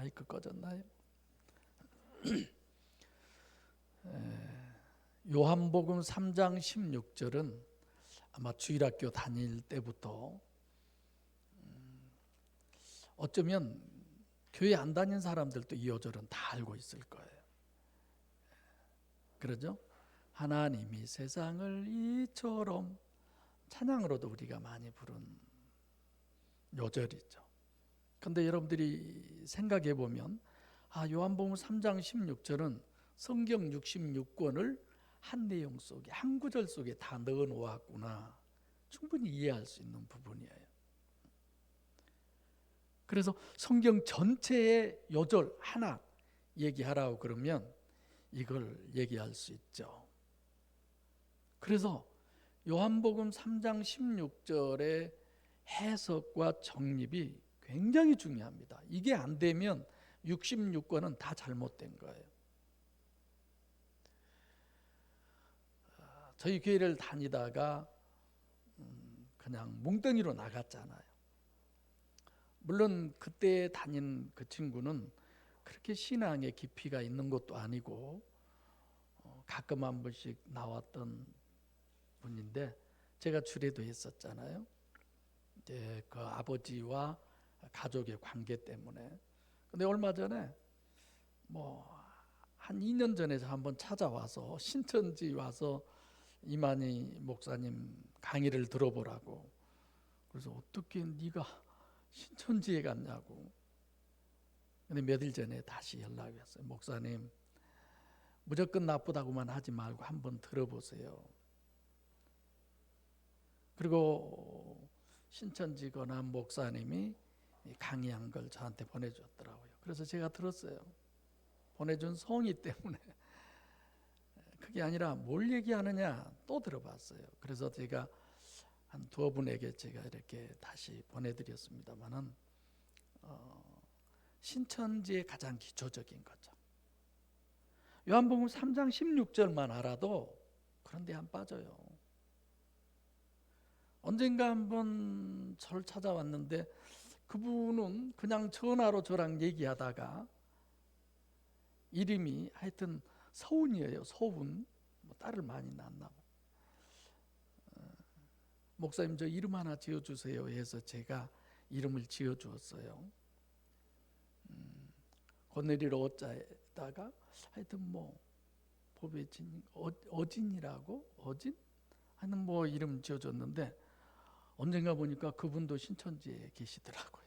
마이크 꺼졌나요? 요한복음 3장 16절은 아마 주일학교 다닐 때부터 어쩌면 교회 안 다닌 사람들도 이 요절은 다 알고 있을 거예요. 그러죠? 하나님이 세상을 이처럼, 찬양으로도 우리가 많이 부른 요절이죠. 근데 여러분들이 생각해 보면 요한복음 3장 16절은 성경 66권을 한 내용 속에, 한 구절 속에 다 넣어 놓았구나, 충분히 이해할 수 있는 부분이에요. 그래서 성경 전체의 요절 하나 얘기하라고 그러면 이걸 얘기할 수 있죠. 그래서 요한복음 3장 16절의 해석과 정립이 굉장히 중요합니다. 이게 안 되면 66권은 다 잘못된 거예요. 저희 교회를 다니다가 그냥 뭉덩이로 나갔잖아요. 물론 그때 다닌 그 친구는 그렇게 신앙의 깊이가 있는 것도 아니고 가끔 한 번씩 나왔던 분인데, 제가 주례도 했었잖아요. 이제 그 아버지와 가족의 관계 때문에. 근데 얼마 전에 한 2년 전에 한번 찾아와서 신천지 와서 이만희 목사님 강의를 들어보라고. 그래서 어떻게 네가 신천지에 갔냐고. 근데 며칠 전에 다시 연락이 왔어요. 목사님, 무조건 나쁘다고만 하지 말고 한번 들어보세요. 그리고 신천지 권한 목사님이 강의한 걸 저한테 보내줬더라고요. 그래서 제가 들었어요. 보내준 성의 때문에. 그게 아니라 뭘 얘기하느냐 또 들어봤어요. 그래서 제가 한 두어 분에게 제가 이렇게 다시 보내드렸습니다만은 신천지의 가장 기초적인 거죠. 요한복음 3장 16절만 알아도 그런데 안 빠져요. 언젠가 한번 저를 찾아왔는데 그분은 그냥 전화로 저랑 얘기하다가 이름이 하여튼 서운이에요. 서운. 딸을 많이 낳았나 봐. 목사님, 저 이름 하나 지어주세요 해서 제가 이름을 지어주었어요. 고넬이를 어자에다가 하여튼 보배진, 어진이라고, 어진? 하여튼 이름 지어줬는데 언젠가 보니까 그분도 신천지에 계시더라고요.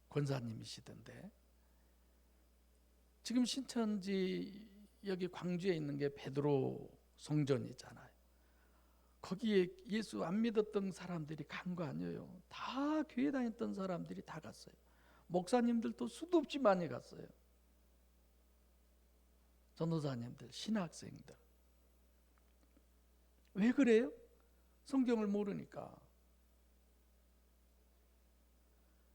권사님이시던데. 지금 신천지 여기 광주에 있는 게 베드로 성전이잖아요. 거기에 예수 안 믿었던 사람들이 간 거 아니에요. 다 교회 다녔던 사람들이 다 갔어요. 목사님들도 수도 없이 많이 갔어요. 전도사님들, 신학생들. 왜 그래요? 성경을 모르니까.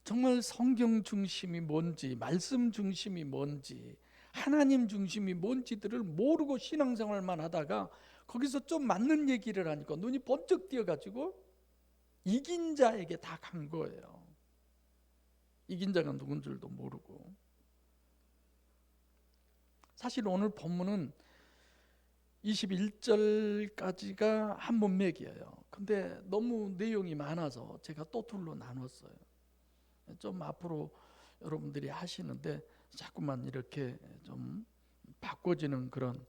정말 성경 중심이 뭔지, 말씀 중심이 뭔지, 하나님 중심이 뭔지들을 모르고 신앙생활만 하다가 거기서 좀 맞는 얘기를 하니까 눈이 번쩍 띄어가지고 이긴 자에게 다 간 거예요. 이긴 자가 누군 줄도 모르고. 사실 오늘 본문은 21절까지가 한 문맥이에요. 근데 너무 내용이 많아서 제가 또 둘로 나눴어요. 좀 앞으로 여러분들이 하시는데 자꾸만 이렇게 좀 바꿔지는 그런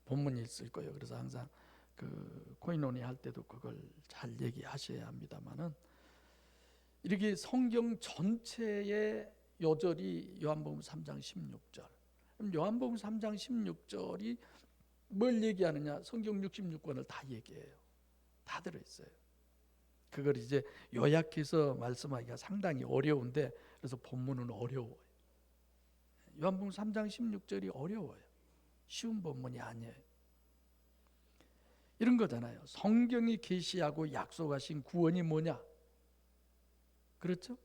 본문이 있을 거예요. 그래서 항상 그 코인원이 할 때도 그걸 잘 얘기하셔야 합니다만은, 이렇게 성경 전체의 요절이 요한복음 3장 16절. 그럼 요한복음 3장 16절이 뭘 얘기하느냐? 성경 66권을 다 얘기해요. 다 들어있어요. 그걸 이제 요약해서 말씀하기가 상당히 어려운데, 그래서 본문은 어려워요. 요한복음 3장 16절이 어려워요. 쉬운 본문이 아니에요. 이런 거잖아요. 성경이 계시하고 약속하신 구원이 뭐냐? 그렇죠?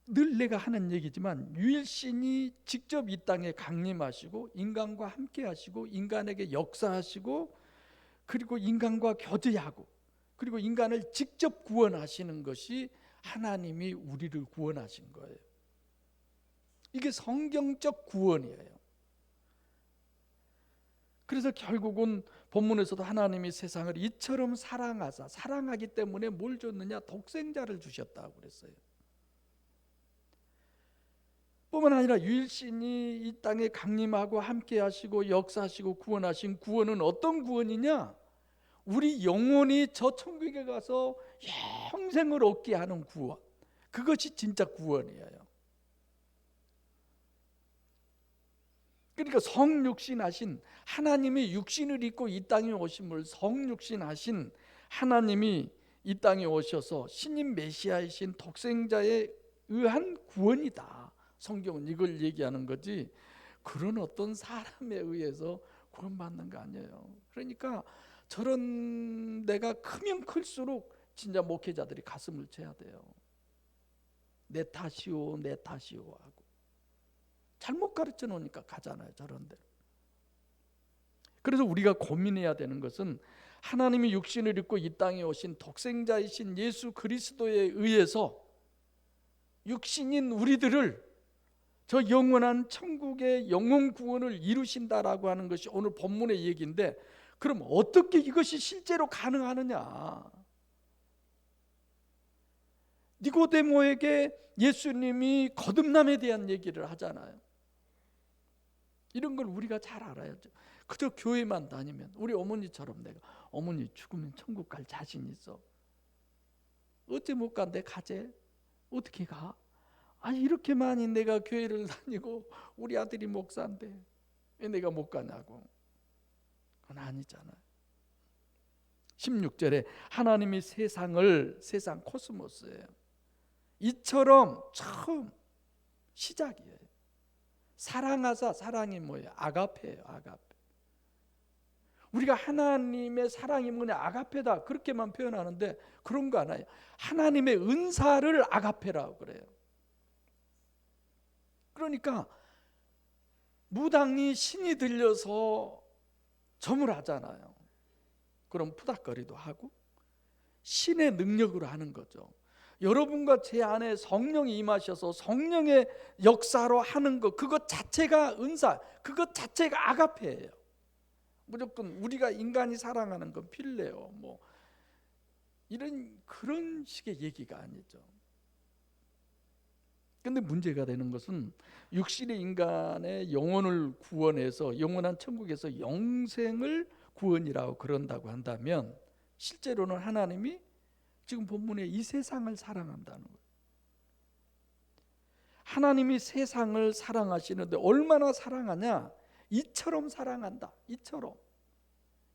늘 내가 하는 얘기지만 유일신이 직접 이 땅에 강림하시고 인간과 함께 하시고 인간에게 역사하시고 그리고 인간과 교제하고 그리고 인간을 직접 구원하시는 것이 하나님이 우리를 구원하신 거예요. 이게 성경적 구원이에요. 그래서 결국은 본문에서도 하나님이 세상을 이처럼 사랑하사, 사랑하기 때문에 뭘 줬느냐? 독생자를 주셨다고 그랬어요. 뿐만 아니라 유일신이 이 땅에 강림하고 함께 하시고 역사하시고 구원하신 구원은 어떤 구원이냐? 우리 영혼이 저 천국에 가서 영생을 얻게 하는 구원. 그것이 진짜 구원이에요. 그러니까 성육신하신 하나님이 육신을 입고 이 땅에 오심을, 성육신하신 하나님이 이 땅에 오셔서 신인 메시아이신 독생자에 의한 구원이다. 성경은 이걸 얘기하는 거지, 그런 어떤 사람에 의해서 구원받는 거 아니에요. 그러니까 저런 데가 크면 클수록 진짜 목회자들이 가슴을 쳐야 돼요. 내 탓이오, 내 탓이오 하고 잘못 가르쳐 놓으니까 가잖아요, 저런 데. 그래서 우리가 고민해야 되는 것은 하나님이 육신을 입고 이 땅에 오신 독생자이신 예수 그리스도에 의해서 육신인 우리들을 저 영원한 천국의 영혼 구원을 이루신다라고 하는 것이 오늘 본문의 얘기인데, 그럼 어떻게 이것이 실제로 가능하느냐? 니고데모에게 예수님이 거듭남에 대한 얘기를 하잖아요. 이런 걸 우리가 잘 알아야죠. 그저 교회만 다니면, 우리 어머니처럼 내가 어머니 죽으면 천국 갈 자신 있어. 어째 못 간대? 가재? 어떻게 가? 아니 이렇게 많이 내가 교회를 다니고 우리 아들이 목사인데 왜 내가 못 가냐고. 그건 아니잖아요. 16절에 하나님이 세상을, 세상 코스모스예요, 이처럼 처음 시작이에요. 사랑하사, 사랑이 뭐예요? 아가페예요. 아가페. 우리가 하나님의 사랑이 뭐냐? 아가페다 그렇게만 표현하는데 그런 거 아니에요. 하나님의 은사를 아가페라고 그래요. 그러니까 무당이 신이 들려서 점을 하잖아요. 그럼 푸닥거리도 하고 신의 능력으로 하는 거죠. 여러분과 제 안에 성령이 임하셔서 성령의 역사로 하는 것, 그것 자체가 은사, 그것 자체가 아가페예요. 무조건 우리가 인간이 사랑하는 건 필레요, 뭐 이런 그런 식의 얘기가 아니죠. 근데 문제가 되는 것은 육신의 인간의 영혼을 구원해서 영원한 천국에서 영생을 구원이라고 그런다고 한다면, 실제로는 하나님이 지금 본문에 이 세상을 사랑한다는 거예요. 하나님이 세상을 사랑하시는데 얼마나 사랑하냐? 이처럼 사랑한다. 이처럼.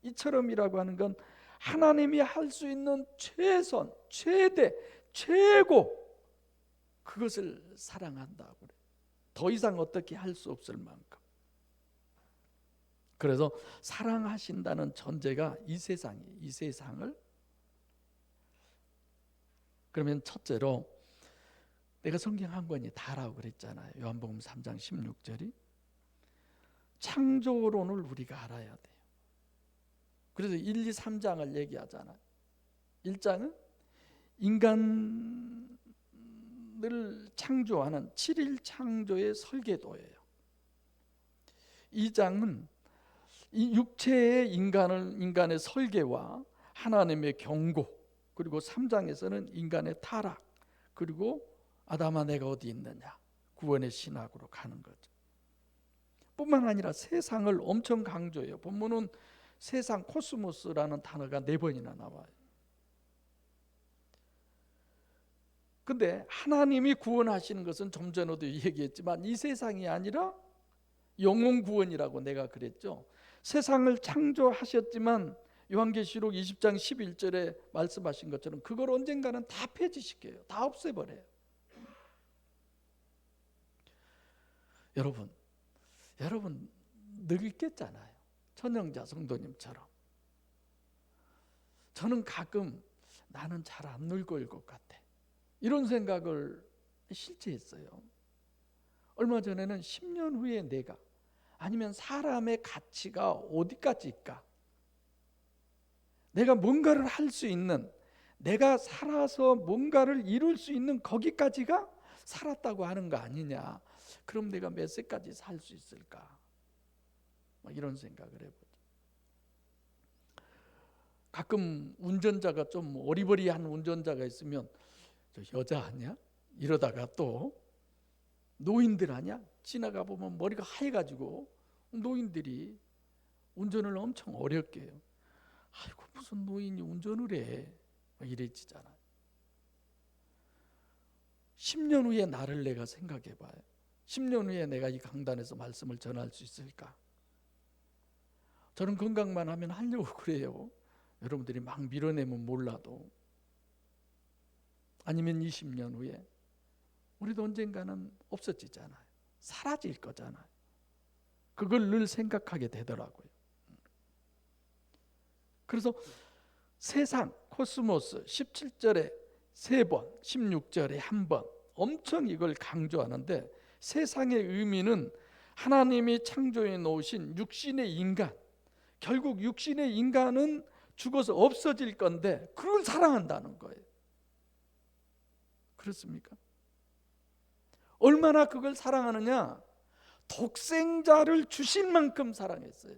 이처럼이라고 하는 건 하나님이 할 수 있는 최선, 최대, 최고, 그것을 사랑한다고 그래요. 더 이상 어떻게 할 수 없을 만큼. 그래서 사랑하신다는 전제가 이 세상이에요. 이 세상을. 그러면 첫째로 내가 성경 한 권이 다라고 그랬잖아요. 요한복음 3장 16절이. 창조론을 우리가 알아야 돼요. 그래서 1, 2, 3장을 얘기하잖아요. 1장은 인간을 창조하는 7일 창조의 설계도예요. 2장은 이 육체의 인간의 설계와 하나님의 경고, 그리고 3장에서는 인간의 타락, 그리고 아담아 내가 어디 있느냐, 구원의 신학으로 가는 거죠. 뿐만 아니라 세상을 엄청 강조해요. 본문은 세상 코스모스라는 단어가 4번이나 나와요. 근데 하나님이 구원하시는 것은 좀 전에도 얘기했지만 이 세상이 아니라 영혼 구원이라고 내가 그랬죠. 세상을 창조하셨지만 요한계시록 20장 11절에 말씀하신 것처럼 그걸 언젠가는 다 폐지시켜요. 다 없애버려요. 여러분 늙겠잖아요. 천영자 성도님처럼. 저는 가끔 나는 잘 안 늙을 것 같아, 이런 생각을 실제 했어요. 얼마 전에는 10년 후에 내가, 아니면 사람의 가치가 어디까지일까, 내가 뭔가를 할 수 있는, 내가 살아서 뭔가를 이룰 수 있는 거기까지가 살았다고 하는 거 아니냐. 그럼 내가 몇 세까지 살 수 있을까? 이런 생각을 해보죠. 가끔 운전자가 좀 어리버리한 운전자가 있으면 저 여자 아니야? 이러다가 또 노인들 아니야? 지나가 보면 머리가 하얘가지고 노인들이 운전을 엄청 어렵게 해요. 아이고 무슨 노인이 운전을 해, 이래지잖아. 10년 후에 나를 내가 생각해 봐요. 10년 후에 내가 이 강단에서 말씀을 전할 수 있을까? 저는 건강만 하면 하려고 그래요. 여러분들이 막 밀어내면 몰라도. 아니면 20년 후에 우리도 언젠가는 없어지잖아요. 사라질 거잖아요. 그걸 늘 생각하게 되더라고요. 그래서 세상, 코스모스 17절에 3번, 16절에 1번 엄청 이걸 강조하는데, 세상의 의미는 하나님이 창조해 놓으신 육신의 인간, 결국 육신의 인간은 죽어서 없어질 건데 그걸 사랑한다는 거예요. 그렇습니까? 얼마나 그걸 사랑하느냐? 독생자를 주신 만큼 사랑했어요.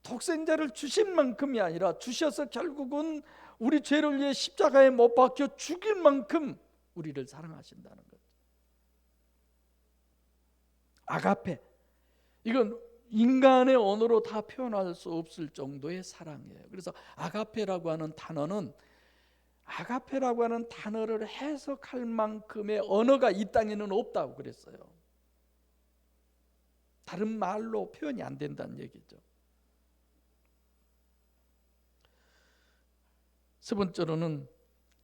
독생자를 주신 만큼이 아니라 주셔서 결국은 우리 죄를 위해 십자가에 못 박혀 죽일 만큼 우리를 사랑하신다는 거죠. 아가페, 이건 인간의 언어로 다 표현할 수 없을 정도의 사랑이에요. 그래서 아가페라고 하는 단어는, 아가페라고 하는 단어를 해석할 만큼의 언어가 이 땅에는 없다고 그랬어요. 다른 말로 표현이 안 된다는 얘기죠. 세 번째로는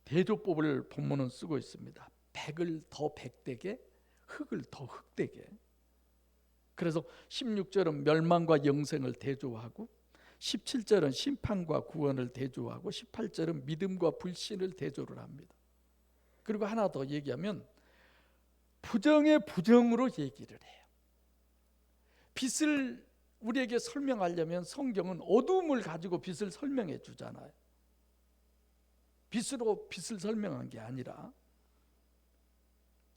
대조법을 본문은 쓰고 있습니다. 백을 더 백되게, 흙을 더 흙되게. 그래서 16절은 멸망과 영생을 대조하고, 17절은 심판과 구원을 대조하고, 18절은 믿음과 불신을 대조를 합니다. 그리고 하나 더 얘기하면 부정의 부정으로 얘기를 해요. 빛을 우리에게 설명하려면 성경은 어두움을 가지고 빛을 설명해 주잖아요. 빛으로 빛을 설명한 게 아니라.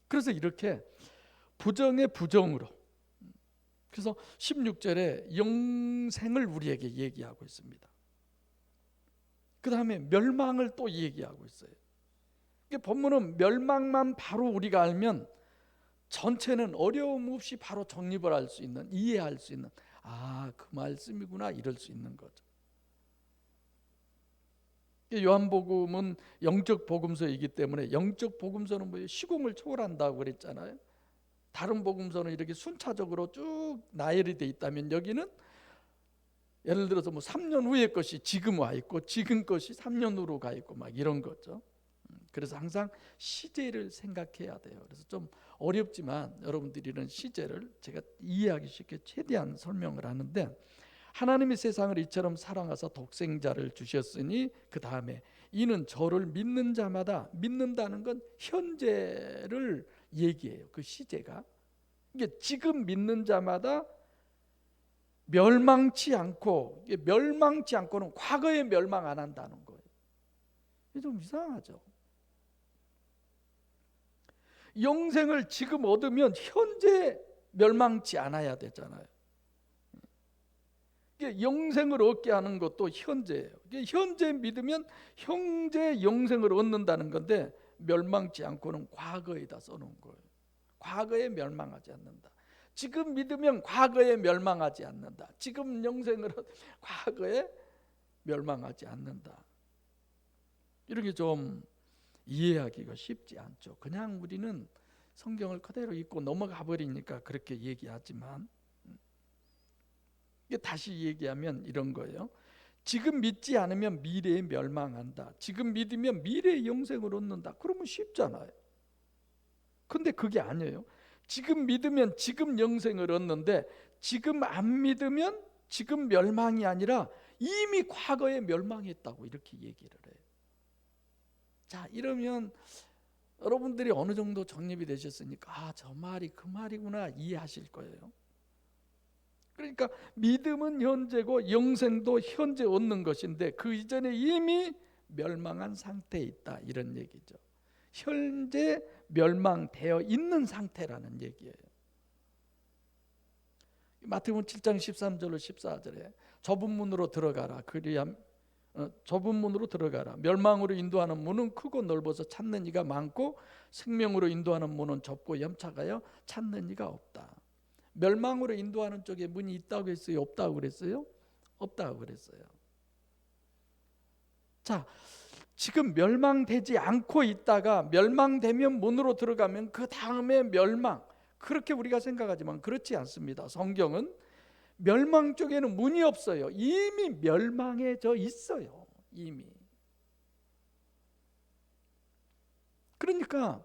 그래서 이렇게 부정의 부정으로, 그래서 16절에 영생을 우리에게 얘기하고 있습니다. 그 다음에 멸망을 또 얘기하고 있어요. 본문은 멸망만 바로 우리가 알면 전체는 어려움 없이 바로 정립을 할 수 있는, 이해할 수 있는, 아, 그 말씀이구나, 이럴 수 있는 거죠. 요한복음은 영적 복음서이기 때문에, 영적 복음서는 뭐예요? 시공을 초월한다고 그랬잖아요. 다른 복음서는 이렇게 순차적으로 쭉 나열이 돼 있다면, 여기는 예를 들어서 뭐 3년 후의 것이 지금 와 있고, 지금 것이 3년 후로 가 있고, 막 이런 거죠. 그래서 항상 시제를 생각해야 돼요. 그래서 좀 어렵지만 여러분들이 이런 시제를 제가 이해하기 쉽게 최대한 설명을 하는데, 하나님이 세상을 이처럼 사랑하사 독생자를 주셨으니, 그 다음에 이는 저를 믿는 자마다, 믿는다는 건 현재를 얘기해요. 그 시제가, 이게 지금 믿는 자마다 멸망치 않고, 멸망치 않고는 과거에 멸망 안 한다는 거예요. 이게 좀 이상하죠. 영생을 지금 얻으면 현재 멸망치 않아야 되잖아요. 영생을 얻게 하는 것도 현재예요. 현재 믿으면 현재 영생을 얻는다는 건데, 멸망치 않고는 과거에다 써놓은 거예요. 과거에 멸망하지 않는다. 지금 믿으면 과거에 멸망하지 않는다. 지금 영생을 과거에 멸망하지 않는다. 이렇게 좀 이해하기가 쉽지 않죠. 그냥 우리는 성경을 그대로 읽고 넘어가 버리니까 그렇게 얘기하지만, 다시 얘기하면 이런 거예요. 지금 믿지 않으면 미래에 멸망한다. 지금 믿으면 미래의 영생을 얻는다. 그러면 쉽잖아요. 근데 그게 아니에요. 지금 믿으면 지금 영생을 얻는데, 지금 안 믿으면 지금 멸망이 아니라 이미 과거에 멸망했다고 이렇게 얘기를 해요. 자, 이러면 여러분들이 어느 정도 정립이 되셨으니까, 아, 저 말이 그 말이구나 이해하실 거예요. 그러니까 믿음은 현재고 영생도 현재 얻는 것인데, 그 이전에 이미 멸망한 상태에 있다, 이런 얘기죠. 현재 멸망되어 있는 상태라는 얘기예요. 마태복음 7장 13절로 14절에 좁은 문으로 들어가라. 좁은 문으로 들어가라. 멸망으로 인도하는 문은 크고 넓어서 찾는 이가 많고 생명으로 인도하는 문은 좁고 염착하여 찾는 이가 없다. 멸망으로 인도하는 쪽에 문이 있다고 했어요? 없다고 그랬어요? 없다고 그랬어요. 자, 지금 멸망되지 않고 있다가 멸망되면 문으로 들어가면 그 다음에 멸망, 그렇게 우리가 생각하지만 그렇지 않습니다. 성경은 멸망 쪽에는 문이 없어요. 이미 멸망해져 있어요. 이미. 그러니까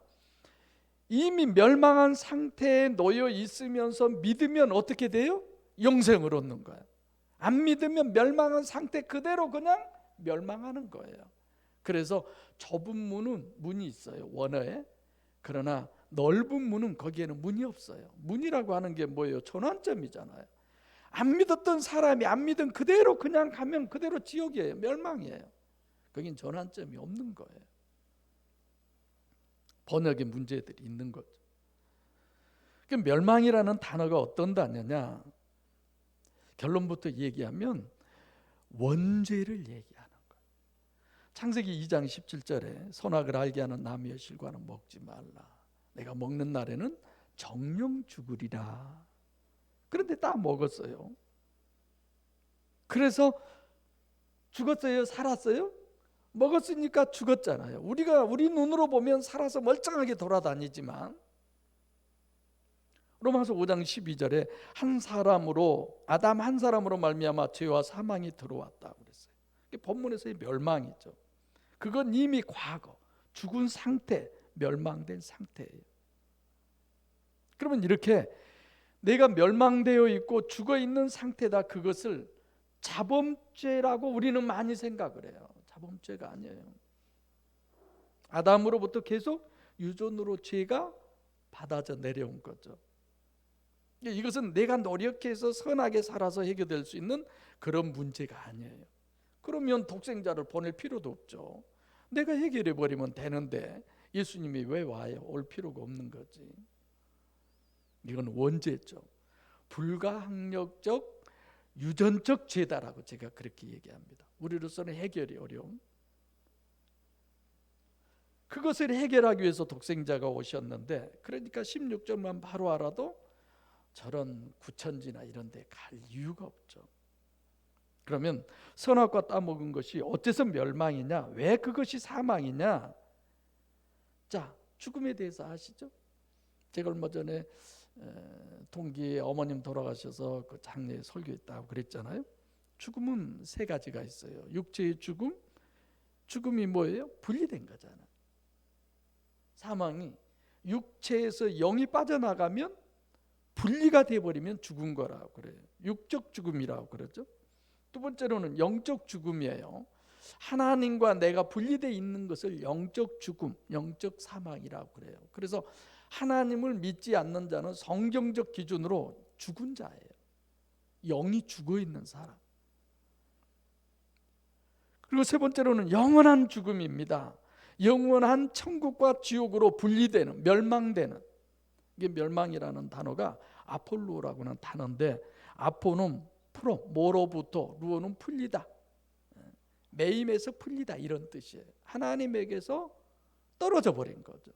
이미 멸망한 상태에 놓여 있으면서 믿으면 어떻게 돼요? 영생을 얻는 거예요. 안 믿으면 멸망한 상태 그대로 그냥 멸망하는 거예요. 그래서 좁은 문은 문이 있어요, 원어에. 그러나 넓은 문은 거기에는 문이 없어요. 문이라고 하는 게 뭐예요? 전환점이잖아요. 안 믿었던 사람이 안 믿은 그대로 그냥 가면 그대로 지옥이에요. 멸망이에요. 거긴 전환점이 없는 거예요. 번역의 문제들이 있는 거죠. 멸망이라는 단어가 어떤 단어냐? 결론부터 얘기하면 원죄를 얘기하는 거예요. 창세기 2장 17절에 선악을 알게 하는 나무의 실과는 먹지 말라. 내가 먹는 날에는 정령 죽으리라. 그런데 다 먹었어요. 그래서 죽었어요? 살았어요? 먹었으니까 죽었잖아요. 우리 눈으로 보면 살아서 멀쩡하게 돌아다니지만 로마서 5장 12절에 아담 한 사람으로 말미암아 죄와 사망이 들어왔다고 그랬어요. 본문에서의 멸망이죠. 그건 이미 과거, 죽은 상태, 멸망된 상태예요. 그러면 이렇게 내가 멸망되어 있고 죽어 있는 상태다, 그것을 자범죄라고 우리는 많이 생각을 해요. 자범죄가 아니에요. 아담으로부터 계속 유전으로 죄가 받아져 내려온 거죠. 이것은 내가 노력해서 선하게 살아서 해결될 수 있는 그런 문제가 아니에요. 그러면 독생자를 보낼 필요도 없죠. 내가 해결해 버리면 되는데 예수님이 왜 와요? 올 필요가 없는 거지. 이건 원죄죠. 불가항력적 유전적 죄다라고 제가 그렇게 얘기합니다. 우리로서는 해결이 어려운. 그것을 해결하기 위해서 독생자가 오셨는데, 그러니까 16절만 바로 알아도 저런 구천지나 이런 데 갈 이유가 없죠. 그러면 선악과 따먹은 것이 어째서 멸망이냐? 왜 그것이 사망이냐? 자, 죽음에 대해서 아시죠? 제가 얼마 전에 동기의 어머님 돌아가셔서 그 장례 설교했다고 그랬잖아요. 죽음은 세 가지가 있어요. 육체의 죽음, 죽음이 뭐예요? 분리된 거잖아요. 사망이 육체에서 영이 빠져나가면 분리가 되어버리면 죽은 거라고 그래요. 육적 죽음이라고 그러죠. 두 번째로는 영적 죽음이에요. 하나님과 내가 분리되어 있는 것을 영적 죽음, 영적 사망이라고 그래요. 그래서 하나님을 믿지 않는 자는 성경적 기준으로 죽은 자예요. 영이 죽어 있는 사람. 그리고 세 번째로는 영원한 죽음입니다. 영원한 천국과 지옥으로 분리되는, 멸망되는. 이게 멸망이라는 단어가 아폴로라고 하는 단어인데, 아포는 풀어, 뭐로부터, 루어는 풀리다, 매임에서 풀리다, 이런 뜻이에요. 하나님에게서 떨어져 버린 거죠.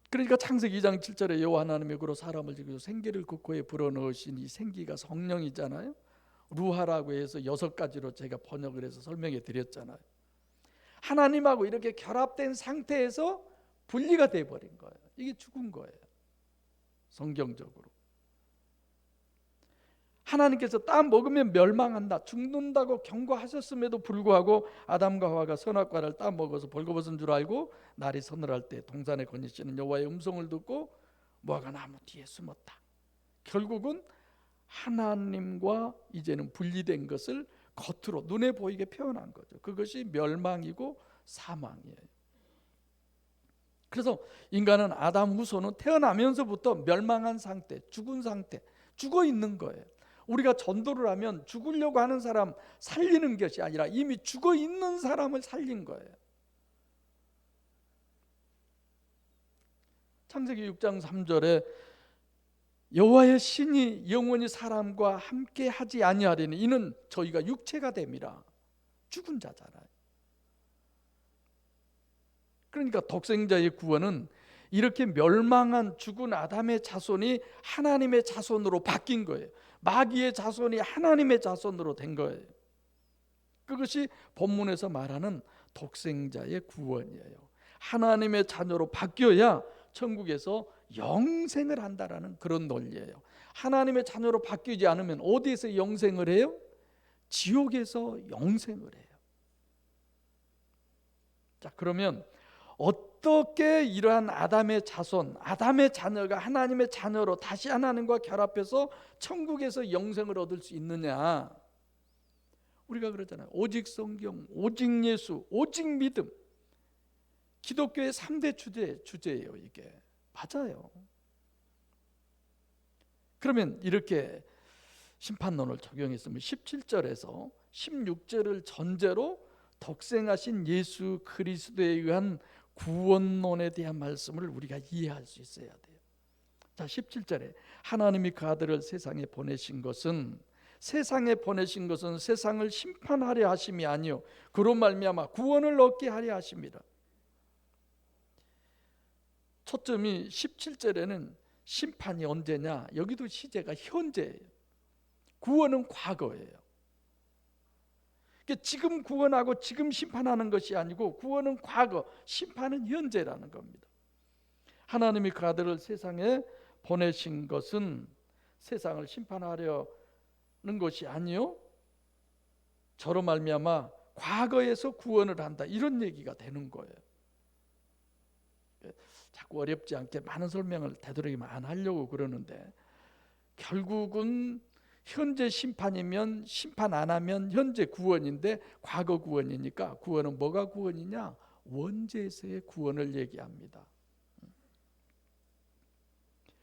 그러니까 창세기 2장 7절에 여호와 하나님의 그로 사람을 지으시고 생기를 그 코에 불어넣으신 이 생기가 성령이잖아요. 루하라고 해서 6가지로 제가 번역을 해서 설명해 드렸잖아요. 하나님하고 이렇게 결합된 상태에서 분리가 돼버린 거예요. 이게 죽은 거예요. 성경적으로 하나님께서 딱 먹으면 멸망한다, 죽는다고 경고하셨음에도 불구하고 아담과 하와가 선악과를 딱 먹어서 벌거벗은 줄 알고 날이 서늘할 때 동산에 거니시는 여호와의 음성을 듣고 무화과 나무 뒤에 숨었다. 결국은 하나님과 이제는 분리된 것을 겉으로 눈에 보이게 표현한 거죠. 그것이 멸망이고 사망이에요. 그래서 인간은 아담 후손은 태어나면서부터 멸망한 상태, 죽은 상태, 죽어 있는 거예요. 우리가 전도를 하면 죽으려고 하는 사람 살리는 것이 아니라 이미 죽어 있는 사람을 살린 거예요. 창세기 6장 3절에 여호와의 신이 영원히 사람과 함께 하지 아니하리니 이는 저희가 육체가 됨이라. 죽은 자잖아요. 그러니까 독생자의 구원은 이렇게 멸망한 죽은 아담의 자손이 하나님의 자손으로 바뀐 거예요. 마귀의 자손이 하나님의 자손으로 된 거예요. 그것이 본문에서 말하는 독생자의 구원이에요. 하나님의 자녀로 바뀌어야 천국에서 영생을 한다라는 그런 논리예요. 하나님의 자녀로 바뀌지 않으면 어디에서 영생을 해요? 지옥에서 영생을 해요. 자, 그러면 어떻게 이러한 아담의 자손, 아담의 자녀가 하나님의 자녀로 다시 하나님과 결합해서 천국에서 영생을 얻을 수 있느냐? 우리가 그러잖아요. 오직 성경, 오직 예수, 오직 믿음. 기독교의 3대 주제예요, 이게. 맞아요. 그러면 이렇게 심판론을 적용했으면 17절에서 16절을 전제로 독생하신 예수 그리스도에 의한 구원론에 대한 말씀을 우리가 이해할 수 있어야 돼요. 자, 17절에 하나님이 그 아들을 세상에 보내신 것은 세상을 심판하려 하심이 아니요 그로 말미암아 구원을 얻게 하려 하심이라. 초점이 17절에는 심판이 언제냐? 여기도 시제가 현재예요. 구원은 과거예요. 그러니까 지금 구원하고 지금 심판하는 것이 아니고 구원은 과거, 심판은 현재라는 겁니다. 하나님이 그 아들을 세상에 보내신 것은 세상을 심판하려는 것이 아니요 저로 말미암아 과거에서 구원을 한다, 이런 얘기가 되는 거예요. 자꾸 어렵지 않게 많은 설명을 되도록이면 안 하려고 그러는데 결국은 현재 심판이면 심판 안 하면 현재 구원인데 과거 구원이니까 구원은 뭐가 구원이냐? 원죄에서의 구원을 얘기합니다.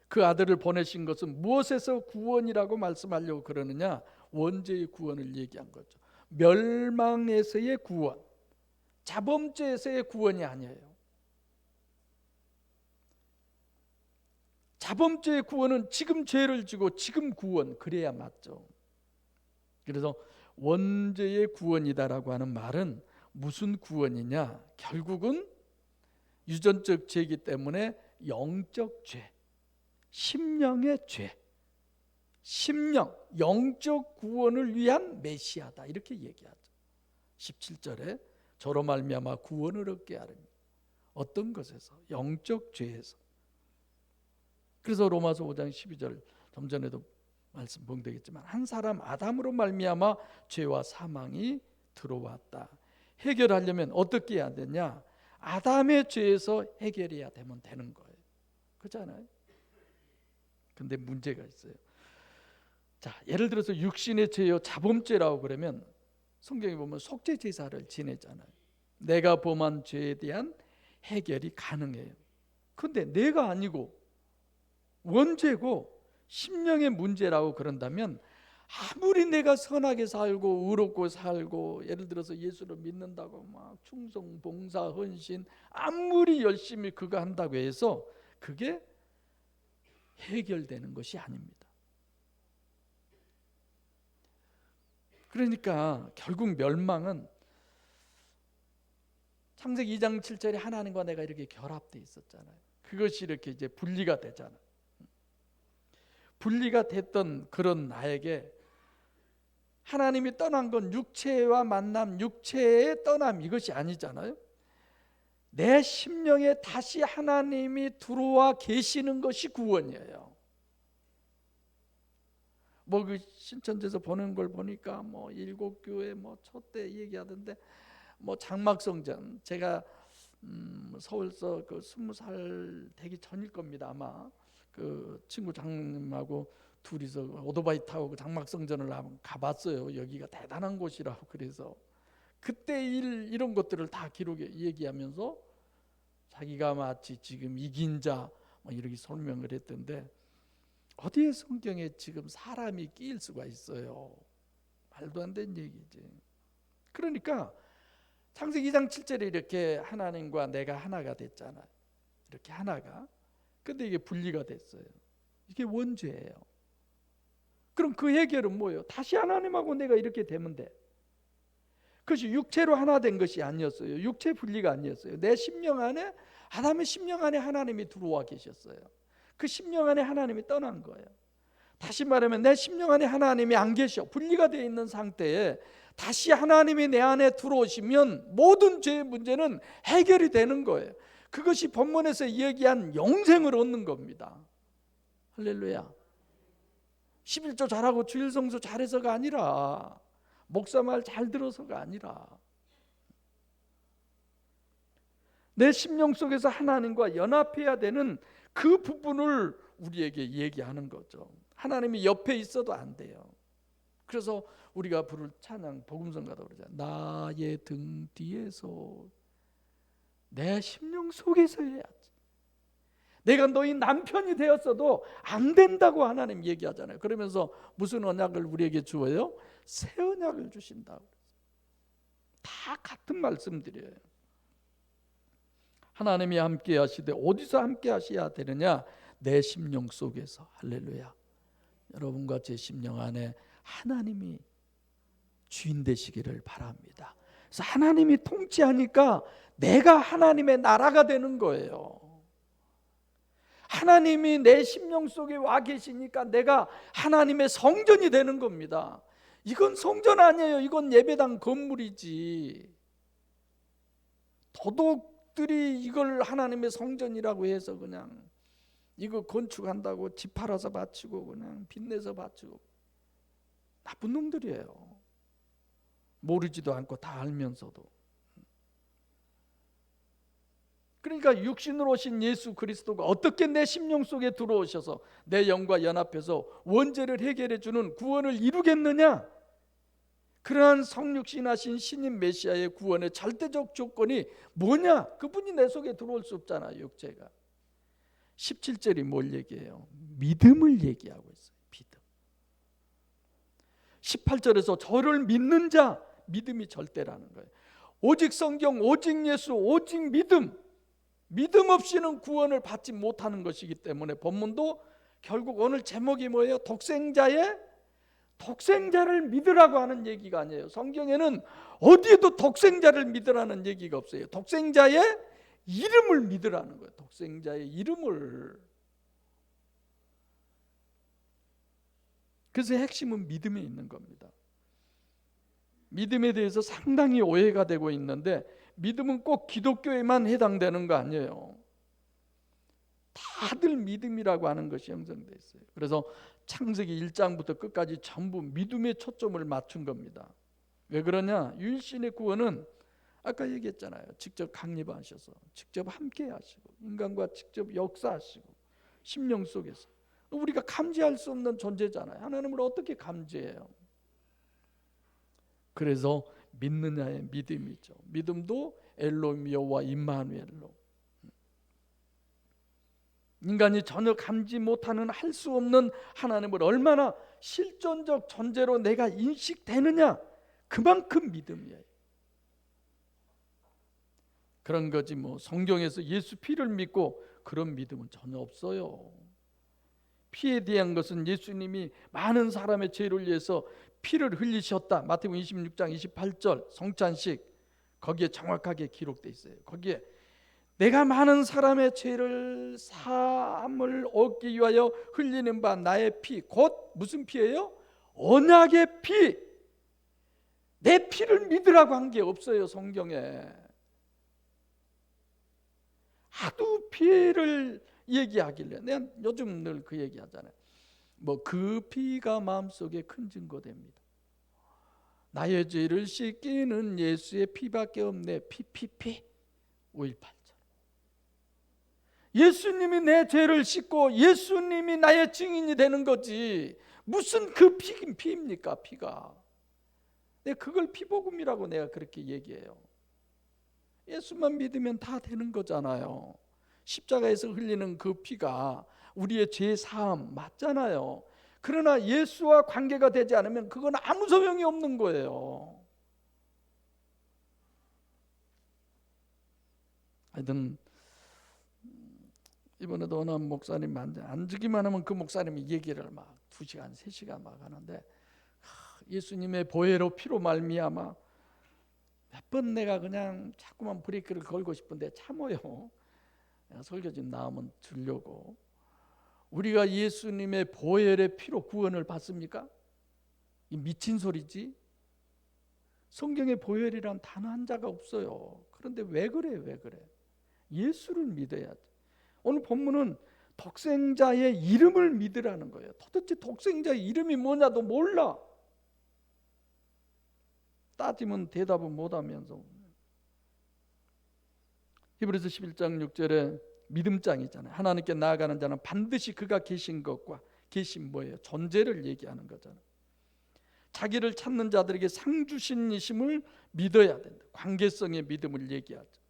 그 아들을 보내신 것은 무엇에서 구원이라고 말씀하려고 그러느냐? 원죄의 구원을 얘기한 거죠. 멸망에서의 구원, 자범죄에서의 구원이 아니에요. 자범죄의 구원은 지금 죄를 지고 지금 구원, 그래야 맞죠. 그래서 원죄의 구원이다라고 하는 말은 무슨 구원이냐? 결국은 유전적 죄이기 때문에 영적 죄, 심령의 죄, 심령, 영적 구원을 위한 메시아다, 이렇게 얘기하죠. 17절에 저로 말미암아 구원을 얻게 하리니, 어떤 것에서? 영적 죄에서. 그래서 로마서 5장 12절, 좀 전에도 말씀 봉되겠지만 한 사람 아담으로 말미암아 죄와 사망이 들어왔다. 해결하려면 어떻게 해야 되냐? 아담의 죄에서 해결해야 되는 거예요. 그렇잖아요. 근데 문제가 있어요. 자, 예를 들어서 육신의 죄요 자범죄라고 그러면 성경에 보면 속죄 제사를 지내잖아요. 내가 범한 죄에 대한 해결이 가능해요. 근데 내가 아니고 원죄고 심령의 문제라고 그런다면 아무리 내가 선하게 살고 의롭고 살고 예를 들어서 예수를 믿는다고 막 충성, 봉사, 헌신 아무리 열심히 그거 한다고 해서 그게 해결되는 것이 아닙니다. 그러니까 결국 멸망은 창세기 2장 7절에 하나님과 내가 이렇게 결합되어 있었잖아요. 그것이 이렇게 이제 분리가 되잖아요. 분리가 됐던 그런 나에게 하나님이 떠난 건 육체와 만남, 육체의 떠남, 이것이 아니잖아요. 내 심령에 다시 하나님이 들어와 계시는 것이 구원이에요. 뭐 그 신천지에서 보는 걸 보니까 뭐 일곱 교회 뭐 촛대 얘기하던데 뭐 장막성전, 제가 서울서 그 20살 되기 전일 겁니다. 아마 그 친구 장님하고 둘이서 오토바이 타고 그 장막성전을 한번 가봤어요. 여기가 대단한 곳이라고. 그래서 그때 이런 것들을 다 기록에 얘기하면서 자기가 마치 지금 이긴 자 뭐 이렇게 설명을 했던데, 어디에 성경에 지금 사람이 끼일 수가 있어요? 말도 안 되는 얘기지. 그러니까 창세기 2장 7절에 이렇게 하나님과 내가 하나가 됐잖아. 이렇게 하나가. 근데 이게 분리가 됐어요. 이게 원죄예요. 그럼 그 해결은 뭐예요? 다시 하나님하고 내가 이렇게 되면 돼. 그것이 육체로 하나 된 것이 아니었어요. 육체 분리가 아니었어요. 내 심령 안에, 아담의 심령 안에 하나님이 들어와 계셨어요. 그 심령 안에 하나님이 떠난 거예요. 다시 말하면 내 심령 안에 하나님이 안 계셔. 분리가 되어 있는 상태에 다시 하나님이 내 안에 들어오시면 모든 죄의 문제는 해결이 되는 거예요. 그것이 본문에서 이야기한 영생을 얻는 겁니다. 할렐루야. 11조 잘하고 주일 성수 잘해서가 아니라, 목사 말 잘 들어서가 아니라, 내 심령 속에서 하나님과 연합해야 되는 그 부분을 우리에게 얘기하는 거죠. 하나님이 옆에 있어도 안 돼요. 그래서 우리가 부를 찬양 복음성가도 그러잖아요. 나의 등 뒤에서, 내 심령 속에서 해야지. 내가 너희 남편이 되었어도 안 된다고 하나님 얘기하잖아요. 그러면서 무슨 언약을 우리에게 주어요? 새 언약을 주신다. 다 같은 말씀드려요. 하나님이 함께 하시되 어디서 함께 하셔야 되느냐? 내 심령 속에서. 할렐루야. 여러분과 제 심령 안에 하나님이 주인 되시기를 바랍니다. 그래서 하나님이 통치하니까 내가 하나님의 나라가 되는 거예요. 하나님이 내 심령 속에 와 계시니까 내가 하나님의 성전이 되는 겁니다. 이건 성전 아니에요. 이건 예배당 건물이지. 도둑들이 이걸 하나님의 성전이라고 해서 그냥 이거 건축한다고 집 팔아서 바치고 그냥 빚내서 바치고, 나쁜 놈들이에요. 모르지도 않고 다 알면서도. 그러니까 육신으로 오신 예수 그리스도가 어떻게 내 심령 속에 들어오셔서 내 영과 연합해서 원죄를 해결해 주는 구원을 이루겠느냐? 그러한 성육신하신 신인 메시아의 구원의 절대적 조건이 뭐냐? 그분이 내 속에 들어올 수 없잖아요. 육체가. 17절이 뭘 얘기해요? 믿음을 얘기하고 있어요. 믿음. 18절에서 저를 믿는 자, 믿음이 절대라는 거예요. 오직 성경, 오직 예수, 오직 믿음. 믿음 없이는 구원을 받지 못하는 것이기 때문에 본문도 결국 오늘 제목이 뭐예요? 독생자를 믿으라고 하는 얘기가 아니에요. 성경에는 어디에도 독생자를 믿으라는 얘기가 없어요. 독생자의 이름을 믿으라는 거예요. 독생자의 이름을. 그래서 핵심은 믿음에 있는 겁니다. 믿음에 대해서 상당히 오해가 되고 있는데, 믿음은 꼭 기독교에만 해당되는 거 아니에요. 다들 믿음이라고 하는 것이 형성되어 있어요. 그래서 창세기 1장부터 끝까지 전부 믿음에 초점을 맞춘 겁니다. 왜 그러냐? 유일신의 구원은 아까 얘기했잖아요. 직접 강림하셔서 직접 함께 하시고 인간과 직접 역사하시고 심령 속에서. 우리가 감지할 수 없는 존재잖아요. 하나님을 어떻게 감지해요? 그래서 믿느냐의 믿음이죠. 믿음도 엘로힘 여호와 임마누엘로. 인간이 전혀 감지 못하는, 할 수 없는 하나님을 얼마나 실존적 존재로 내가 인식되느냐, 그만큼 믿음이에요. 그런 거지 뭐 성경에서 예수 피를 믿고 그런 믿음은 전혀 없어요. 피에 대한 것은 예수님이 많은 사람의 죄를 위해서 피를 흘리셨다. 마태복음 26장 28절 성찬식, 거기에 정확하게 기록되어 있어요. 거기에 내가 많은 사람의 죄를 사함을 얻기 위하여 흘리는 바 나의 피, 곧 무슨 피예요? 언약의 피. 내 피를 믿으라고 한 게 없어요, 성경에. 하도 피를 얘기하길래 내가 요즘 늘 그 얘기 하잖아요. 뭐 그 피가 마음속에 큰 증거됩니다. 나의 죄를 씻기는 예수의 피밖에 없네. 피 5.18절. 예수님이 내 죄를 씻고 예수님이 나의 증인이 되는 거지, 무슨 그 피입니까? 피가. 내가 그걸 피복음이라고 내가 그렇게 얘기해요. 예수만 믿으면 다 되는 거잖아요. 십자가에서 흘리는 그 피가 우리의 죄 사함 맞잖아요. 그러나 예수와 관계가 되지 않으면 그건 아무 소용이 없는 거예요. 하여튼 이번에도 어느 목사님 앉기만 하면 그 목사님이 얘기를 막 2시간 3시간 막 하는데, 예수님의 보혈로 피로 말미암아 몇 번 내가 그냥 자꾸만 브레이크를 걸고 싶은데 참어요. 설교 좀 나오면 주려고. 우리가 예수님의 보혈의 피로 구원을 받습니까? 이 미친 소리지. 성경에 보혈이란 단어 한 자가 없어요. 그런데 왜 그래? 예수를 믿어야지. 오늘 본문은 독생자의 이름을 믿으라는 거예요. 도대체 독생자의 이름이 뭐냐도 몰라. 따지면 대답은 못하면서. 히브리서 11장 6절에 믿음장이잖아요. 하나님께 나아가는 자는 반드시 그가 계신 것과 계신 뭐예요? 존재를 얘기하는 거잖아요. 자기를 찾는 자들에게 상 주신 이심을 믿어야 된다. 관계성의 믿음을 얘기하죠.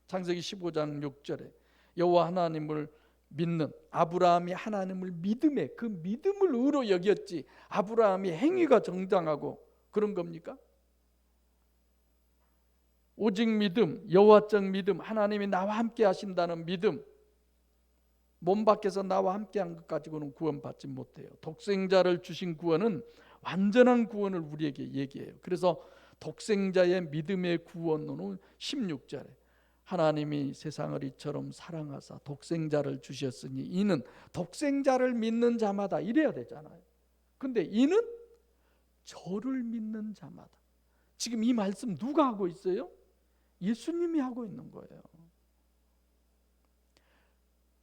창세기 15장 6절에 여호와 하나님을 믿는 아브라함이 하나님을 믿음에 그 믿음을 의로 여겼지, 아브라함이 행위가 정당하고 그런 겁니까? 오직 믿음, 여호와적 믿음, 하나님이 나와 함께 하신다는 믿음, 몸 밖에서 나와 함께 한 것 가지고는 구원받지 못해요. 독생자를 주신 구원은 완전한 구원을 우리에게 얘기해요. 그래서 독생자의 믿음의 구원론은 16절에 하나님이 세상을 이처럼 사랑하사 독생자를 주셨으니 이는 독생자를 믿는 자마다, 이래야 되잖아요. 근데 이는 저를 믿는 자마다. 지금 이 말씀 누가 하고 있어요? 예수님이 하고 있는 거예요.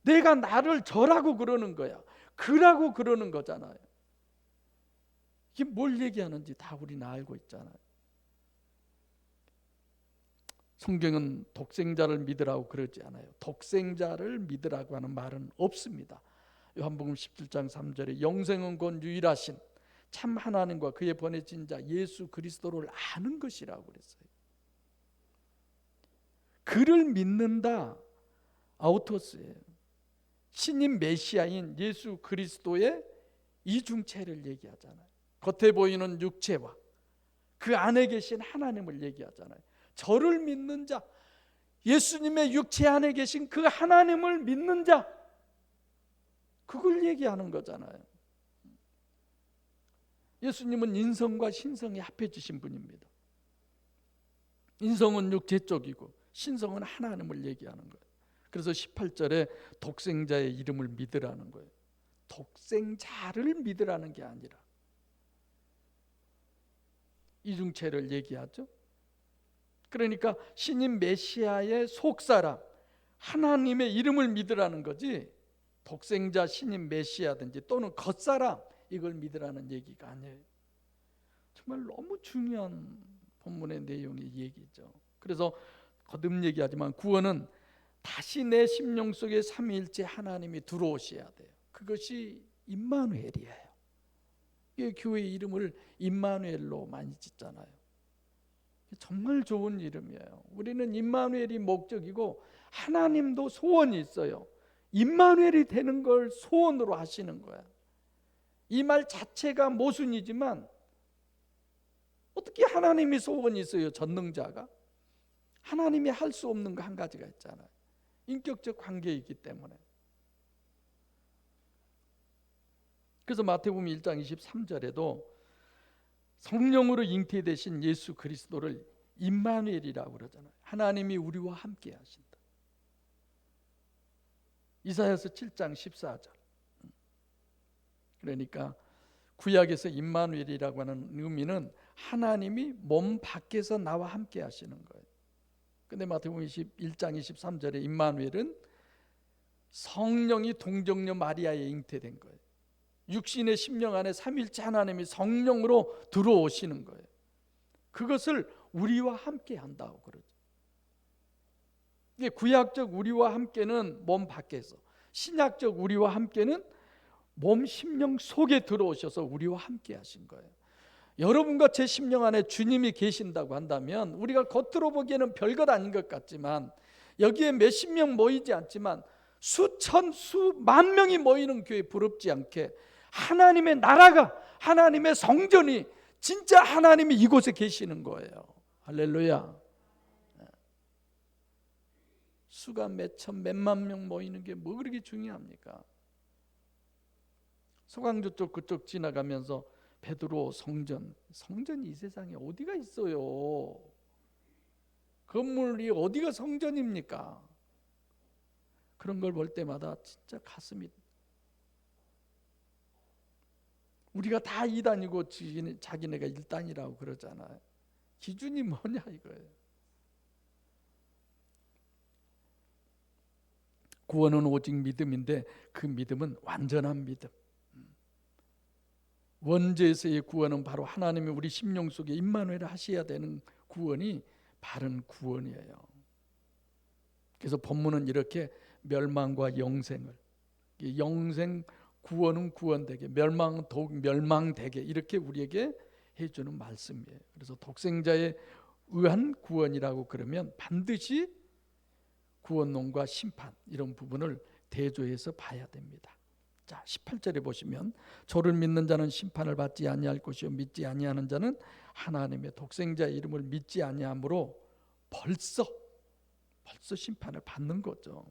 내가 나를 저라고 그러는 거야. 그라고 그러는 거잖아요. 이게 뭘 얘기하는지 다 우리는 알고 있잖아요. 성경은 독생자를 믿으라고 그러지 않아요. 독생자를 믿으라고 하는 말은 없습니다. 요한복음 17장 3절에 영생은 곧 유일하신 참 하나님과 그의 보내신 자 예수 그리스도를 아는 것이라고 그랬어요. 그를 믿는다, 아우토스예요. 신인 메시아인 예수 그리스도의 이중체를 얘기하잖아요. 겉에 보이는 육체와 그 안에 계신 하나님을 얘기하잖아요. 저를 믿는 자, 예수님의 육체 안에 계신 그 하나님을 믿는 자, 그걸 얘기하는 거잖아요. 예수님은 인성과 신성이 합해지신 분입니다. 인성은 육체 쪽이고 신성은 하나님을 얘기하는 거예요. 그래서 18절에 독생자의 이름을 믿으라는 거예요. 독생자를 믿으라는 게 아니라 이중체를 얘기하죠. 그러니까 신인 메시아의 속사람 하나님의 이름을 믿으라는 거지, 독생자 신인 메시아든지 또는 겉사람 이걸 믿으라는 얘기가 아니에요. 정말 너무 중요한 본문의 내용의 얘기죠. 그래서 거듭 얘기하지만 구원은 다시 내 심령 속에 삼위일체 하나님이 들어오셔야 돼요. 그것이 임마누엘이에요. 교회 이름을 임마누엘로 많이 짓잖아요. 정말 좋은 이름이에요. 우리는 임마누엘이 목적이고 하나님도 소원이 있어요. 임마누엘이 되는 걸 소원으로 하시는 거야. 이 말 자체가 모순이지만 어떻게 하나님이 소원이 있어요? 전능자가. 하나님이 할 수 없는 거 한 가지가 있잖아요. 인격적 관계이기 때문에. 그래서 마태복음 1장 23절에도 성령으로 잉태되신 예수 그리스도를 임마누엘이라고 그러잖아요. 하나님이 우리와 함께 하신다. 이사야서 7장 14절. 그러니까 구약에서 임마누엘이라고 하는 의미는 하나님이 몸 밖에서 나와 함께 하시는 거예요. 근데 마태복음 1장 23절에 임마누엘은 성령이 동정녀 마리아에 잉태된 거예요. 육신의 심령 안에 삼일체 하나님이 성령으로 들어오시는 거예요. 그것을 우리와 함께 한다고 그러죠. 이게 구약적 우리와 함께는 몸 밖에서, 신약적 우리와 함께는 몸 심령 속에 들어오셔서 우리와 함께 하신 거예요. 여러분과 제 심령 안에 주님이 계신다고 한다면 우리가 겉으로 보기에는 별것 아닌 것 같지만, 여기에 몇십 명 모이지 않지만 수천 수만 명이 모이는 교회 부럽지 않게 하나님의 나라가, 하나님의 성전이, 진짜 하나님이 이곳에 계시는 거예요. 할렐루야. 수가 몇 천, 몇만 명 모이는 게 뭐 그렇게 중요합니까? 소강주 쪽 그쪽 지나가면서 베드로 성전이 이 세상에 어디가 있어요? 건물이 어디가 성전입니까? 그런 걸 볼 때마다 진짜 가슴이, 우리가 다 2단이고 자기네가 1단이라고 그러잖아요. 기준이 뭐냐 이거예요. 구원은 오직 믿음인데 그 믿음은 완전한 믿음. 원죄에서의 구원은 바로 하나님이 우리 심령 속에 임마누엘 하셔야 되는 구원이 바른 구원이에요. 그래서 본문은 이렇게 멸망과 영생을, 영생 구원은 구원되게, 멸망은 더욱 멸망되게 이렇게 우리에게 해주는 말씀이에요. 그래서 독생자에 의한 구원이라고 그러면 반드시 구원론과 심판 이런 부분을 대조해서 봐야 됩니다. 자, 18절에 보시면 저를 믿는 자는 심판을 받지 아니할 것이요 믿지 아니하는 자는 하나님의 독생자의 이름을 믿지 아니하므로 벌써 심판을 받는 거죠.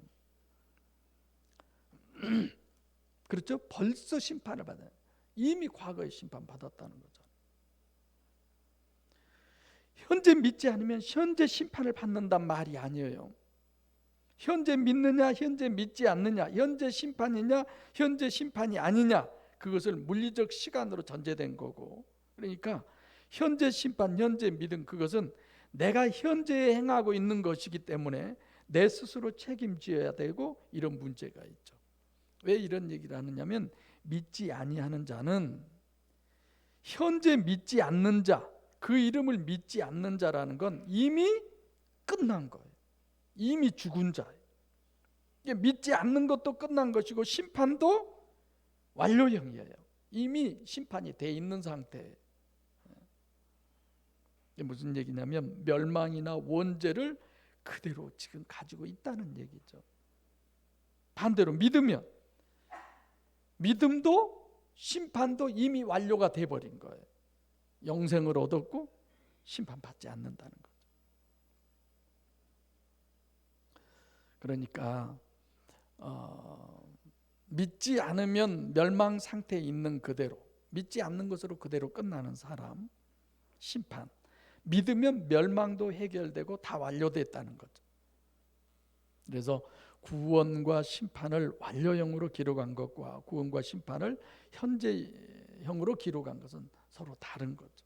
그렇죠? 벌써 심판을 받아요. 이미 과거에 심판 받았다는 거죠. 현재 믿지 않으면 현재 심판을 받는단 말이 아니에요. 현재 믿느냐 현재 믿지 않느냐, 현재 심판이냐 현재 심판이 아니냐, 그것을 물리적 시간으로 전제된 거고, 그러니까 현재 심판 현재 믿음, 그것은 내가 현재 행하고 있는 것이기 때문에 내 스스로 책임져야 되고 이런 문제가 있죠. 왜 이런 얘기를 하느냐면 믿지 아니하는 자는 현재 믿지 않는 자, 그 이름을 믿지 않는 자라는 건 이미 끝난 거예요. 이미 죽은 자예요. 믿지 않는 것도 끝난 것이고 심판도 완료형이에요. 이미 심판이 돼 있는 상태예요. 이게 무슨 얘기냐면 멸망이나 원죄를 그대로 지금 가지고 있다는 얘기죠. 반대로 믿으면 믿음도 심판도 이미 완료가 돼버린 거예요. 영생을 얻었고 심판받지 않는다는 거죠. 그러니까 믿지 않으면 멸망 상태에 있는 그대로, 믿지 않는 것으로 그대로 끝나는 사람 심판, 믿으면 멸망도 해결되고 다 완료됐다는 거죠. 그래서 구원과 심판을 완료형으로 기록한 것과 구원과 심판을 현재형으로 기록한 것은 서로 다른 거죠.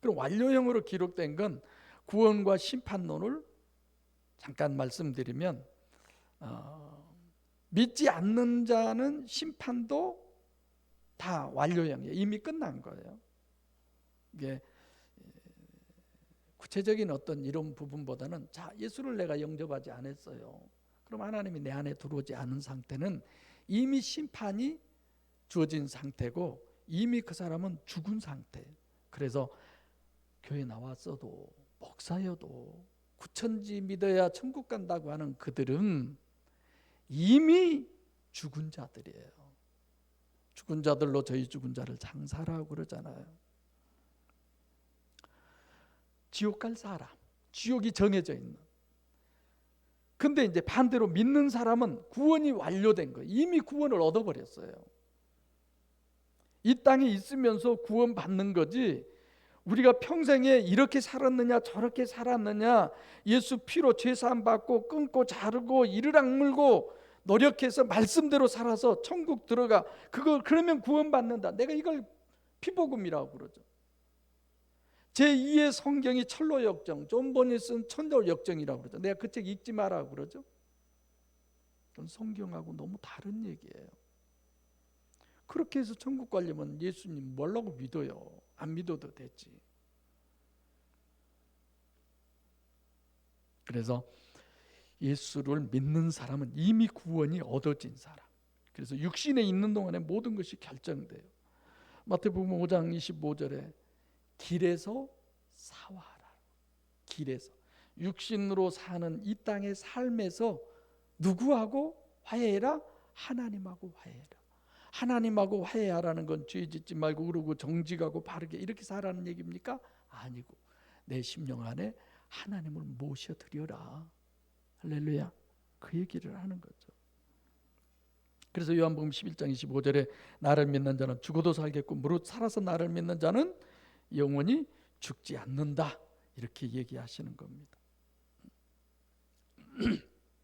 그럼 완료형으로 기록된 건 구원과 심판론을 잠깐 말씀드리면, 믿지 않는 자는 심판도 다 완료형이에요. 이미 끝난 거예요. 이게 구체적인 어떤 이런 부분보다는, 자, 예수를 내가 영접하지 않았어요. 그럼 하나님이 내 안에 들어오지 않은 상태는 이미 심판이 주어진 상태고 이미 그 사람은 죽은 상태예요. 그래서 교회 나왔어도 목사여도 구천지 믿어야 천국 간다고 하는 그들은 이미 죽은 자들이에요. 죽은 자들로 저희 죽은 자를 장사라고 그러잖아요. 지옥 갈 사람, 지옥이 정해져 있는. 근데 이제 반대로 믿는 사람은 구원이 완료된 거예요. 이미 구원을 얻어버렸어요. 이 땅에 있으면서 구원 받는 거지, 우리가 평생에 이렇게 살았느냐 저렇게 살았느냐, 예수 피로 죄사함 받고 끊고 자르고 이를 악물고 노력해서 말씀대로 살아서 천국 들어가, 그러면 구원 받는다, 내가 이걸 피복음이라고 그러죠. 제2의 성경이 철로 역정, 존 본이 쓴 천도 역정이라고 그러죠. 내가 그 책 읽지 마라고 그러죠. 그건 성경하고 너무 다른 얘기예요. 그렇게 해서 천국 가려면 예수님 뭐라고 믿어요? 안 믿어도 되지. 그래서 예수를 믿는 사람은 이미 구원이 얻어진 사람. 그래서 육신에 있는 동안에 모든 것이 결정돼요. 마태복음 5장 25절에 길에서 사화하라. 길에서, 육신으로 사는 이 땅의 삶에서 누구하고 화해해라? 하나님하고 화해해라. 하나님하고 화해하라는 건 죄 짓지 말고 그러고 정직하고 바르게 이렇게 살라는 얘기입니까? 아니고 내 심령 안에 하나님을 모셔드려라. 할렐루야. 그 얘기를 하는 거죠. 그래서 요한복음 11장 25절에 나를 믿는 자는 죽어도 살겠고 무릇 살아서 나를 믿는 자는 영원히 죽지 않는다, 이렇게 얘기하시는 겁니다.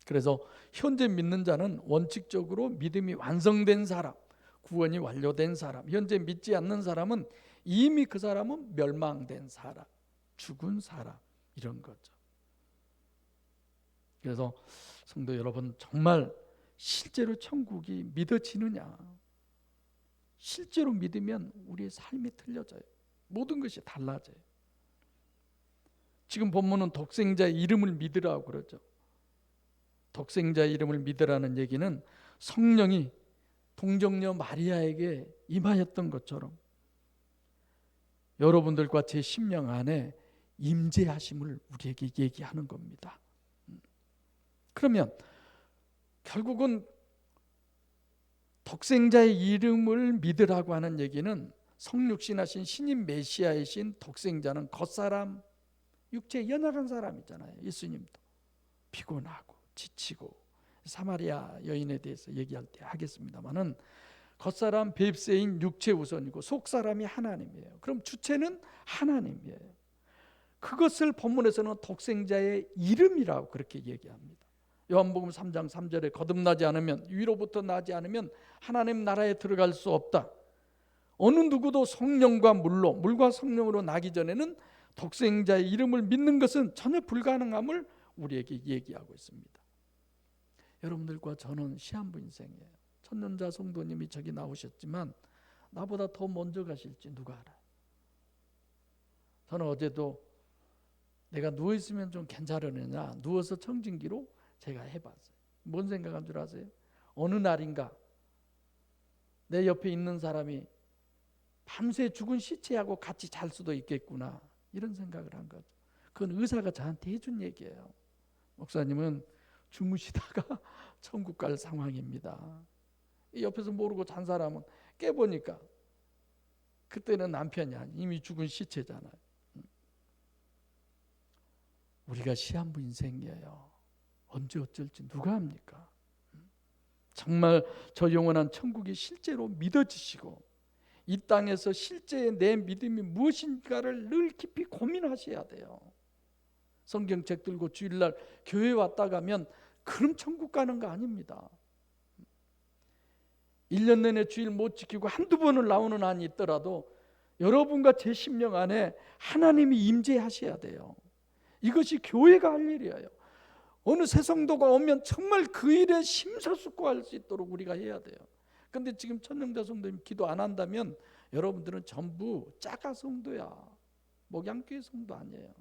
그래서 현재 믿는 자는 원칙적으로 믿음이 완성된 사람, 구원이 완료된 사람, 현재 믿지 않는 사람은 이미 그 사람은 멸망된 사람, 죽은 사람, 이런 거죠. 그래서 성도 여러분, 정말 실제로 천국이 믿어지느냐? 실제로 믿으면 우리의 삶이 틀려져요. 모든 것이 달라져요. 지금 본문은 독생자의 이름을 믿으라고 그러죠. 독생자의 이름을 믿으라는 얘기는 성령이 동정녀 마리아에게 임하였던 것처럼 여러분들과 제 심령 안에 임재하심을 우리에게 얘기하는 겁니다. 그러면 결국은 독생자의 이름을 믿으라고 하는 얘기는 성육신하신 신인 메시아이신 독생자는 겉사람, 육체 연약한 사람이잖아요. 예수님도 피곤하고 지치고, 사마리아 여인에 대해서 얘기할 때 하겠습니다마는 겉사람 뱁새인 육체 우선이고 속사람이 하나님이에요. 그럼 주체는 하나님이에요. 그것을 본문에서는 독생자의 이름이라고 그렇게 얘기합니다. 요한복음 3장 3절에 거듭나지 않으면, 위로부터 나지 않으면 하나님 나라에 들어갈 수 없다. 어느 누구도 성령과 물과 성령으로 나기 전에는 독생자의 이름을 믿는 것은 전혀 불가능함을 우리에게 얘기하고 있습니다. 여러분들과 저는 시한부 인생이에요. 천년자 성도님이 저기 나오셨지만 나보다 더 먼저 가실지 누가 알아요. 저는 어제도 내가 누워있으면 좀 괜찮으느냐 누워서 청진기로 제가 해봤어요. 뭔 생각한 줄 아세요? 어느 날인가 내 옆에 있는 사람이 밤새 죽은 시체하고 같이 잘 수도 있겠구나, 이런 생각을 한 거죠. 그건 의사가 저한테 해준 얘기예요. 목사님은 주무시다가 천국 갈 상황입니다. 옆에서 모르고 잔 사람은 깨보니까 그때는 남편이 아니 이미 죽은 시체잖아요. 우리가 시한부 인생이에요. 언제 어쩔지 누가 합니까? 정말 저 영원한 천국이 실제로 믿어지시고 이 땅에서 실제의 내 믿음이 무엇인가를 늘 깊이 고민하셔야 돼요. 성경책 들고 주일날 교회 왔다 가면 그럼 천국 가는 거 아닙니다. 1년 내내 주일 못 지키고 한두 번을 나오는 한이 있더라도 여러분과 제 심령 안에 하나님이 임재하셔야 돼요. 이것이 교회가 할 일이에요. 어느 새 성도가 오면 정말 그 일에 심사숙고할 수 있도록 우리가 해야 돼요. 근데 지금 천년자 성도님 기도 안 한다면 여러분들은 전부 짜가 성도야. 목양교회 성도 아니에요.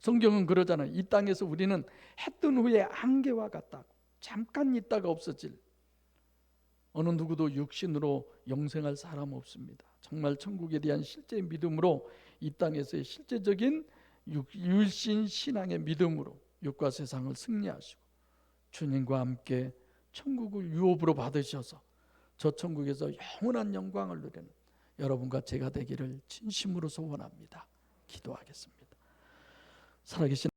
성경은 그러잖아요. 이 땅에서 우리는 해 뜬 후에 안개와 같다고. 잠깐 있다가 없어질. 어느 누구도 육신으로 영생할 사람 없습니다. 정말 천국에 대한 실제 믿음으로 이 땅에서의 실제적인 율신 신앙의 믿음으로 육과 세상을 승리하시고 주님과 함께 천국을 유업으로 받으셔서 저 천국에서 영원한 영광을 누리는 여러분과 제가 되기를 진심으로 소원합니다. 기도하겠습니다. 살아계신